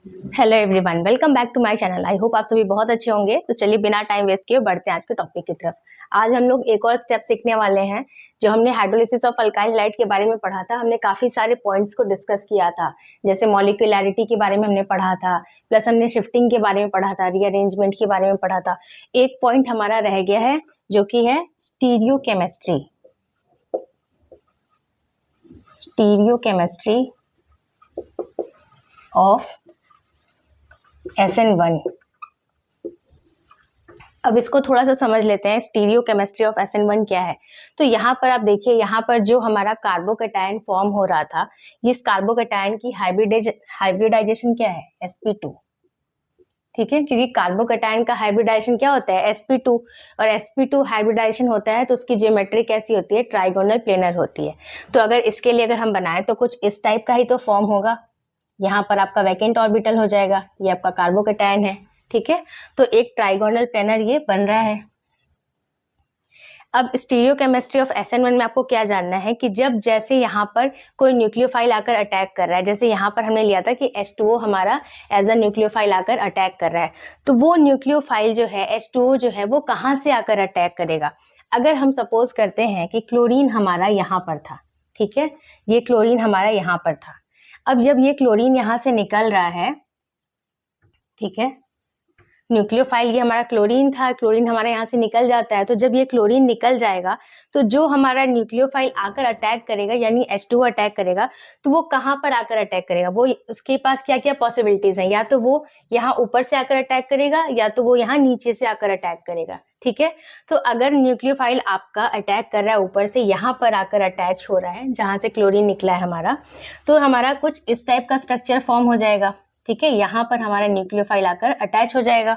Hello everyone, welcome back to my channel. I hope आप सभी बहुत अच्छे होंगे। तो चलिए बिना टाइम वेस्ट किए बढ़ते हैं आज के टॉपिक की तरफ। आज हम लोग एक और स्टेप सीखने वाले हैं। जो हमने हाइड्रोलिसिस ऑफ अल्काइल हैलाइड के बारे में पढ़ा था, हमने काफी सारे पॉइंट्स को डिस्कस किया था। जैसे मॉलिक्यूलैरिटी के बारे में हमने पढ़ा था, प्लस हमने शिफ्टिंग के बारे में पढ़ा था, रीअरेंजमेंट के बारे में पढ़ा था। एक पॉइंट हमारा रह गया है जो कि है स्टीरियोकेमिस्ट्री। Stereochemistry of SN1। अब इसको थोड़ा सा समझ लेते हैं, स्टीरियो केमिस्ट्री ऑफ SN1 क्या है। तो यहाँ पर आप देखिए, यहाँ पर जो हमारा कार्बोकैटायन फॉर्म हो रहा था, इस कार्बोकैटायन की हाइब्रिडाइजेशन क्या है, sp2। ठीक है, क्योंकि कार्बोकैटायन का हाइब्रिडाइजेशन क्या होता है, sp2। और sp2 हाइब्रिडाइजेशन होता है तो उसकी ज्योमेट्री कैसी होती है, ट्राइगोनल प्लेनर होती है। तो अगर इसके लिए अगर हम बनाए तो कुछ इस टाइप का ही तो फॉर्म होगा। यहाँ पर आपका वैकेंट ऑर्बिटल हो जाएगा, ये आपका कार्बोकैटायन है। ठीक है, तो एक ट्राइगोनल प्लेनर ये बन रहा है। अब स्टीरियोकेमिस्ट्री ऑफ SN1 में आपको क्या जानना है कि जब जैसे यहाँ पर कोई न्यूक्लियोफाइल आकर अटैक कर रहा है, जैसे यहाँ पर हमने लिया था कि H2O हमारा एज अ न्यूक्लियोफाइल आकर अटैक कर रहा है, तो वो न्यूक्लियोफाइल जो है H2O जो है वो कहाँ से आकर अटैक करेगा। अगर हम सपोज करते हैं कि क्लोरीन हमारा यहाँ पर था, ठीक है, ये क्लोरीन हमारा यहाँ पर था। अब जब ये क्लोरीन यहाँ से निकल रहा है, ठीक है, न्यूक्लियोफाइल ये हमारा क्लोरीन था, क्लोरीन हमारा यहाँ से निकल जाता है। तो जब ये क्लोरीन निकल जाएगा तो जो हमारा न्यूक्लियोफाइल आकर अटैक करेगा, यानी H2O अटैक करेगा, तो वो कहाँ पर आकर अटैक करेगा, वो उसके पास क्या क्या पॉसिबिलिटीज हैं। या तो वो यहाँ ऊपर से आकर अटैक करेगा, या तो वो यहाँ नीचे से आकर अटैक करेगा। ठीक है, तो अगर न्यूक्लियोफाइल आपका अटैक कर रहा है ऊपर से, यहाँ पर आकर अटैच हो रहा है जहाँ से क्लोरीन निकला है हमारा, तो हमारा कुछ इस टाइप का स्ट्रक्चर फॉर्म हो जाएगा। ठीक है, यहाँ पर हमारा न्यूक्लियोफाइल आकर अटैच हो जाएगा।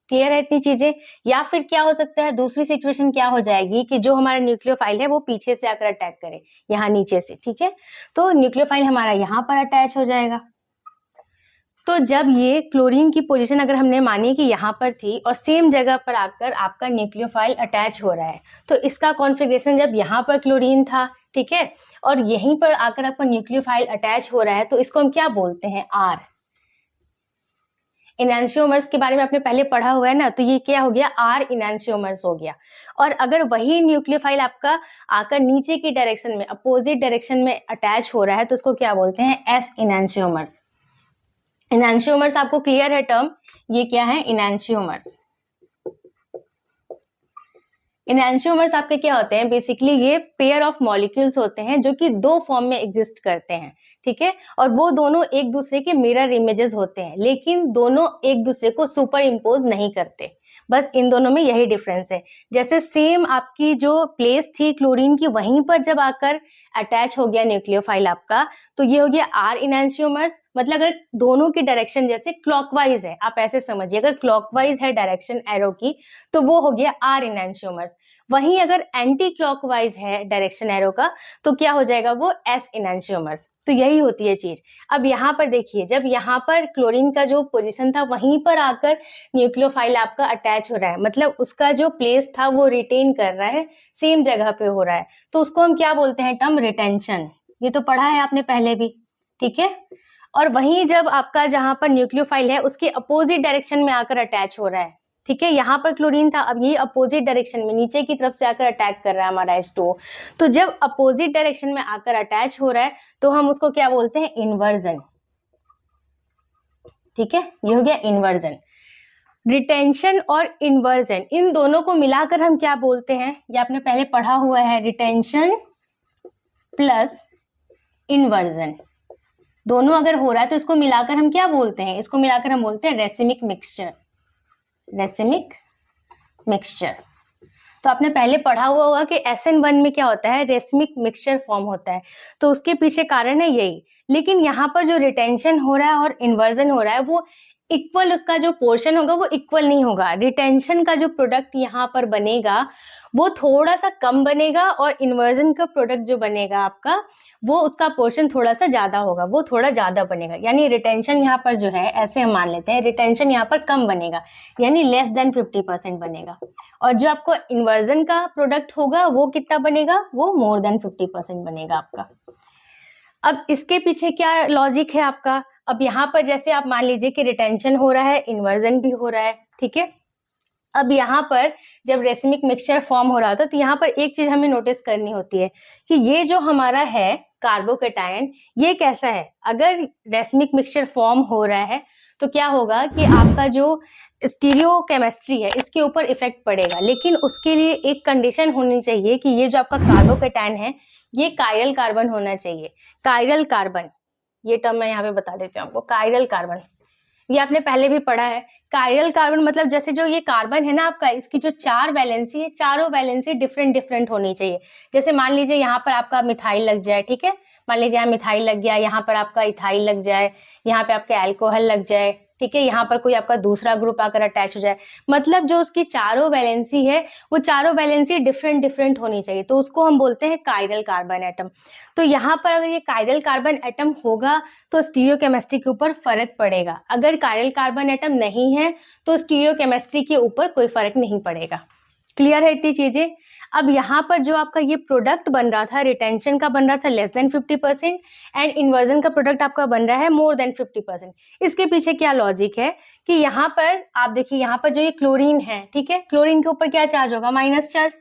क्लियर है इतनी चीजें। या फिर क्या हो सकता है, दूसरी सिचुएशन क्या हो जाएगी कि जो हमारा न्यूक्लियोफाइल है वो पीछे से आकर अटैक करे, यहाँ नीचे से। ठीक है, तो न्यूक्लियोफाइल हमारा यहाँ पर अटैच हो जाएगा। तो जब ये क्लोरीन की पोजीशन अगर हमने मानी कि यहाँ पर थी और सेम जगह पर आकर आपका न्यूक्लियोफाइल अटैच हो रहा है, तो इसका कॉन्फ़िगरेशन जब यहाँ पर क्लोरीन था, ठीक है, और यहीं पर आकर आपका न्यूक्लियोफाइल अटैच हो रहा है, तो इसको हम क्या बोलते हैं, R। इनैंशियोमर्स के बारे में आपने पहले पढ़ा हुआ है ना, तो ये क्या हो गया, R इनैंशियोमर्स हो गया। और अगर वही न्यूक्लियोफाइल आपका आकर नीचे की डायरेक्शन में, अपोजिट डायरेक्शन में अटैच हो रहा है, तो उसको क्या बोलते हैं, S इनैंशियोमर्स। इनैंशियोमर्स आपको क्लियर है टर्म, ये क्या है, इनैंशियोमर्स। इनैंशियोमर्स आपके क्या होते हैं, बेसिकली ये पेयर ऑफ मॉलिक्यूल्स होते हैं जो कि दो फॉर्म में एग्जिस्ट करते हैं। ठीक है, और वो दोनों एक दूसरे के मिरर इमेजेस होते हैं, लेकिन दोनों एक दूसरे को सुपर इम्पोज नहीं करते। बस इन दोनों में यही डिफरेंस है। जैसे सेम आपकी जो प्लेस थी क्लोरीन की, वहीं पर जब आकर अटैच हो गया न्यूक्लियोफाइल आपका, तो ये हो गया R इनैंशियोमर्स। मतलब अगर दोनों की डायरेक्शन जैसे क्लॉकवाइज है, आप ऐसे समझिए, अगर क्लॉकवाइज है डायरेक्शन एरो की, तो वो हो गया R इनैंशियोमर्स। वहीं अगर एंटी क्लॉकवाइज है डायरेक्शन एरो का, तो क्या हो जाएगा, वो S इनैंशियोमर्स। तो यही होती है चीज। अब यहाँ पर देखिए, जब यहाँ पर क्लोरीन का जो पोजीशन था वहीं पर आकर न्यूक्लियोफाइल आपका अटैच हो रहा है, मतलब उसका जो प्लेस था वो रिटेन कर रहा है, सेम जगह पे हो रहा है, तो उसको हम क्या बोलते हैं, टर्म रिटेंशन। ये तो पढ़ा है आपने पहले भी। ठीक है, और वहीं जब आपका जहां पर न्यूक्लियोफाइल है उसके अपोजिट डायरेक्शन में आकर अटैच हो रहा है, ठीक है, यहाँ पर क्लोरीन था, अब ये अपोजिट डायरेक्शन में नीचे की तरफ से आकर अटैक कर रहा है हमारा H2O। तो जब अपोजिट डायरेक्शन में आकर अटैच हो रहा है तो हम उसको क्या बोलते हैं, इन्वर्जन। ठीक है, ये हो गया इन्वर्जन। रिटेंशन और इन्वर्जन, इन दोनों को मिलाकर हम क्या बोलते हैं, ये आपने पहले पढ़ा हुआ है, रिटेंशन प्लस इन्वर्जन। दोनों अगर हो रहा है तो इसको मिलाकर हम क्या बोलते हैं, इसको मिलाकर हम बोलते हैं रेसिमिक मिक्सचर। रेसिमिक मिक्सचर, तो आपने पहले पढ़ा हुआ होगा कि SN1 में क्या होता है, रेसिमिक मिक्सचर फॉर्म होता है, तो उसके पीछे कारण है यही। लेकिन यहाँ पर जो रिटेंशन हो रहा है और इन्वर्जन हो रहा है, वो इक्वल, उसका जो पोर्शन होगा वो इक्वल नहीं होगा। रिटेंशन का जो प्रोडक्ट यहाँ पर बनेगा वो थोड़ा सा कम बनेगा, और इन्वर्जन का प्रोडक्ट जो बनेगा आपका, वो उसका पोर्शन थोड़ा सा ज्यादा होगा, वो थोड़ा ज्यादा बनेगा। यानी रिटेंशन यहाँ पर जो है, ऐसे हम मान लेते हैं, रिटेंशन यहाँ पर कम बनेगा, यानी लेस देन 50% बनेगा। और जो आपको इन्वर्जन का प्रोडक्ट होगा वो कितना बनेगा, वो मोर देन 50% बनेगा आपका। अब इसके पीछे क्या लॉजिक है आपका, अब यहाँ पर जैसे आप मान लीजिए कि रिटेंशन हो रहा है, इन्वर्जन भी हो रहा है, ठीक है। अब यहाँ पर जब रेसिमिक मिक्सचर फॉर्म हो रहा था तो यहाँ पर एक चीज हमें नोटिस करनी होती है कि ये जो हमारा है कार्बोकेटायन, ये कैसा है। अगर रेसिमिक मिक्सचर फॉर्म हो रहा है तो क्या होगा कि आपका जो स्टीरियो केमिस्ट्री है इसके ऊपर इफेक्ट पड़ेगा, लेकिन उसके लिए एक कंडीशन होनी चाहिए कि ये जो आपका कार्बोकेटायन है ये कायरल कार्बन होना चाहिए। कायरल कार्बन, ये टर्म मैं यहाँ पे बता देती हूँ आपको। कायरल कार्बन ये आपने पहले भी पढ़ा है। कायरल कार्बन मतलब जैसे जो ये कार्बन है ना आपका, इसकी जो 4 वैलेंसी है, चारों वैलेंसी डिफरेंट डिफरेंट होनी चाहिए। जैसे मान लीजिए यहाँ पर आपका मिथाइल लग जाए, ठीक है, मान लीजिए यहाँ मिथाइल लग गया, यहाँ पर आपका इथाइल लग जाए, यहाँ पे आपका अल्कोहल लग जाए, ठीक है, यहाँ पर कोई आपका दूसरा ग्रुप आकर अटैच हो जाए, मतलब जो उसकी चारों वैलेंसी है वो चारों वैलेंसी डिफरेंट डिफरेंट होनी चाहिए, तो उसको हम बोलते हैं कायरल कार्बन एटम। तो यहाँ पर अगर ये कायरल कार्बन एटम होगा तो स्टीरियोकेमिस्ट्री के ऊपर फर्क पड़ेगा। अगर कायरल कार्बन एटम नहीं है तो स्टीरियोकेमिस्ट्री के ऊपर कोई फर्क नहीं पड़ेगा। क्लियर है इतनी चीजें। अब यहाँ पर जो आपका ये प्रोडक्ट बन रहा था, रिटेंशन का बन रहा था लेस देन 50% एंड इन्वर्जन का प्रोडक्ट आपका बन रहा है मोर देन 50%। इसके पीछे क्या लॉजिक है कि यहाँ पर आप देखिए, यहाँ पर जो ये क्लोरीन है, ठीक है, क्लोरीन के ऊपर क्या चार्ज होगा, माइनस चार्ज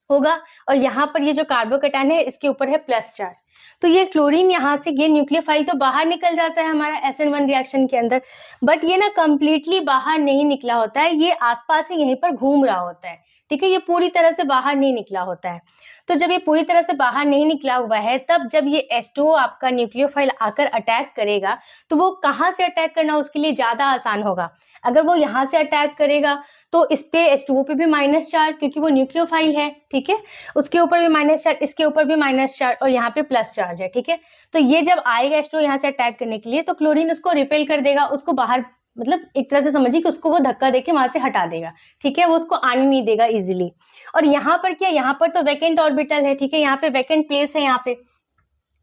होगा, और यहाँ पर ये जो कार्बोकेटायन है इसके ऊपर है प्लस चार्ज। तो ये क्लोरीन यहाँ से ये न्यूक्लियोफाइल तो बाहर निकल जाता है हमारा SN1 रिएक्शन के अंदर, बट ये ना कंप्लीटली बाहर नहीं निकला होता है, ये आसपास ही यहीं पर घूम रहा होता है, ठीक है, ये पूरी तरह से बाहर नहीं निकला होता है। तो जब ये पूरी तरह से बाहर नहीं निकला हुआ है, तब जब ये H2O आपका न्यूक्लियोफाइल आकर अटैक करेगा तो वो कहाँ से अटैक करना उसके लिए ज्यादा आसान होगा। अगर वो यहाँ से अटैक करेगा तो इस पे H2O पे भी माइनस चार्ज, क्योंकि वो न्यूक्लियोफाइल है, ठीक है, उसके ऊपर भी माइनस चार्ज, इसके ऊपर भी माइनस चार्ज, और यहाँ पे प्लस चार्ज है, ठीक है। तो ये जब आएगा H2O यहाँ से अटैक करने के लिए तो क्लोरीन उसको रिपेल कर देगा, उसको बाहर, मतलब एक तरह से समझिए कि उसको वो धक्का देके वहां से हटा देगा, ठीक है, वो उसको आने नहीं देगा इजिली। और यहाँ पर क्या, यहाँ पर तो वैकेंट ऑर्बिटल है, ठीक है, यहाँ पे वैकेंट प्लेस है यहाँ पे,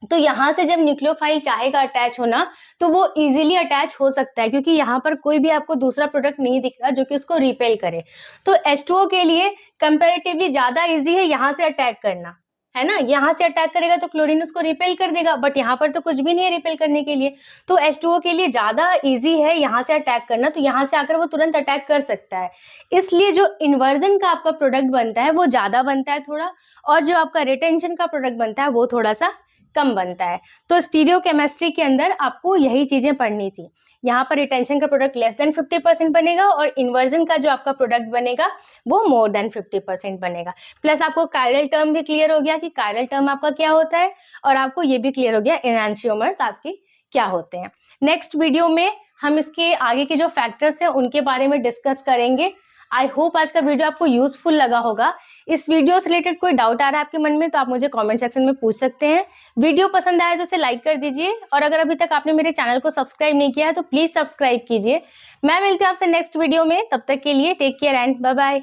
तो यहाँ से जब न्यूक्लियोफाइल चाहेगा अटैच होना तो वो इजीली अटैच हो सकता है, क्योंकि यहाँ पर कोई भी आपको दूसरा प्रोडक्ट नहीं दिख रहा जो कि उसको रिपेल करे। तो H2O के लिए कंपैरेटिवली ज्यादा इजी है यहाँ से अटैक करना, है ना। यहाँ से अटैक करेगा तो क्लोरीन उसको रिपेल कर देगा, बट यहाँ पर तो कुछ भी नहीं है रिपेल करने के लिए, तो H2O के लिए ज्यादा इजी है यहाँ से अटैक करना, तो यहाँ से आकर वो तुरंत अटैक कर सकता है। इसलिए जो इन्वर्जन का आपका प्रोडक्ट बनता है वो ज्यादा बनता है थोड़ा, और जो आपका रिटेंशन का प्रोडक्ट बनता है वो थोड़ा सा कम बनता है। तो स्टीरियो केमिस्ट्री के अंदर आपको यही चीजें पढ़नी थी। यहाँ पर रिटेंशन का प्रोडक्ट लेस देन 50% बनेगा और इन्वर्जन का जो आपका प्रोडक्ट बनेगा वो मोर देन 50% बनेगा। प्लस आपको कायरल टर्म भी क्लियर हो गया कि कायरल टर्म आपका क्या होता है, और आपको ये भी क्लियर हो गया एनांशियोमर्स आपके क्या होते हैं। नेक्स्ट वीडियो में हम इसके आगे के जो फैक्टर्स हैं उनके बारे में डिस्कस करेंगे। आई होप आज का वीडियो आपको यूजफुल लगा होगा। इस वीडियो से रिलेटेड कोई डाउट आ रहा है आपके मन में तो आप मुझे कमेंट सेक्शन में पूछ सकते हैं। वीडियो पसंद आया तो इसे लाइक कर दीजिए, और अगर अभी तक आपने मेरे चैनल को सब्सक्राइब नहीं किया है तो प्लीज सब्सक्राइब कीजिए। मैं मिलती हूँ आपसे नेक्स्ट वीडियो में, तब तक के लिए take care and bye bye.